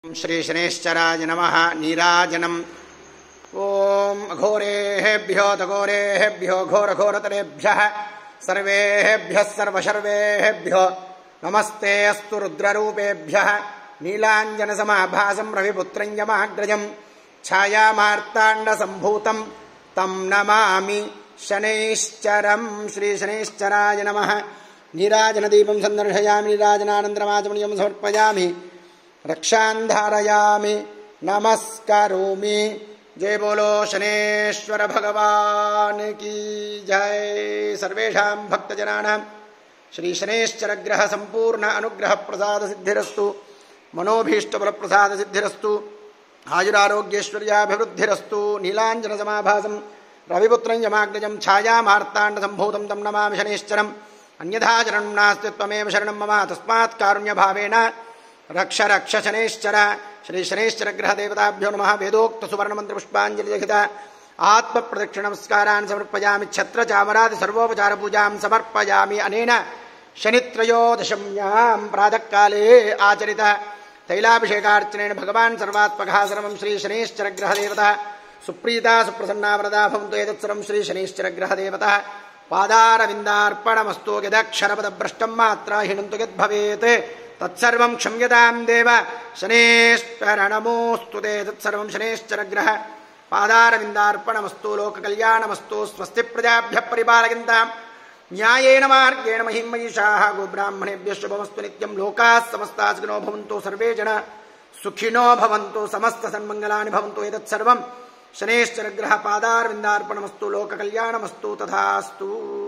श्री शनैश्चराय नमः। नीराजनम् ओम अघोरेभ्यो तघोरेभ्यो घोरघोरतरेभ्यः सर्वेभ्यः सर्वशर्वेभ्यो नमस्ते अस्तु रुद्ररूपेभ्यः। नीलाञ्जनसमाभासं रविपुत्रं यमाग्रजं छायामार्ताण्डसम्भूतं तं नमामि शनैश्चरं। श्री शनैश्चराय नमः। नीराजनदीपं सन्दर्शयामि नीराजनानन्तरमाचमनीयं समर्पयामि रक्षां धारयामि नमस्करोमि। जय बोलो शनेश्वर भगवान की जय। सर्वेषां भक्तजनानां श्री शनैश्चर ग्रह संपूर्ण अनुग्रह प्रसाद सिद्धिरस्तु। मनोभीष्टफल प्रसाद सिद्धिरस्तु। आयुरारोग्यैश्वर्याभिवृद्धिरस्तु। नीलाञ्जन समाभासं रविपुत्रं यमाग्रजं छायामार्ताण्ड सम्भूतं तं नमामि शनैश्चरम्। अन्यथा शरणं नास्ति त्वमेव शरणं मम तस्मात् कारुण्यभावेन रक्ष रक्ष शनैश्चर। श्री शनैश्चर ग्रह देवताभ्यो नमः। वेदोक्त सुवर्ण मंत्र पुष्पांजलि लिखित आत्म प्रदक्षिण नमस्कारान् समर्पयामि। छत्र चामरादि सर्वोपचार पूजां समर्पयामि। अनेन शनित्रयोदशम्यां प्रातःकाले आचरित तैलाभिषेकार्चनेन भगवान् सर्वात्मकः सर्वं श्री शनैश्चर ग्रह देवता सुप्रीता सुप्रसन्ना वरदा भवन्तु। एतत्सर्वं श्री शनैश्चर ग्रह देवता पादारविन्दार्पणमस्तु। यदक्षरपदभ्रष्टं मात्राहीनं तु यद्भवेत् तत्सर्वं क्षम्यतां देव। शनैश्चर नमोऽस्तु ते। तत्सर्वं शनैश्चर ग्रह पादारविन्दार्पणमस्तु। लोककल्याणमस्तु। स्वस्ति प्रजाभ्यः परिपालयन्तां न्यायेन मार्गेण महीं मयिषाः। गोब्राह्मणेभ्यः शुभमस्तु नित्यं। लोकाः समस्ताः सुखिनो भवन्तु। सर्वे जनाः सुखिनो भवन्तु। समस्त सन्मङ्गलानि भवन्तु। एतत्सर्वं शनैश्चर ग्रह पादारविन्दार्पणमस्तु। लोककल्याणमस्तु। तथास्तु।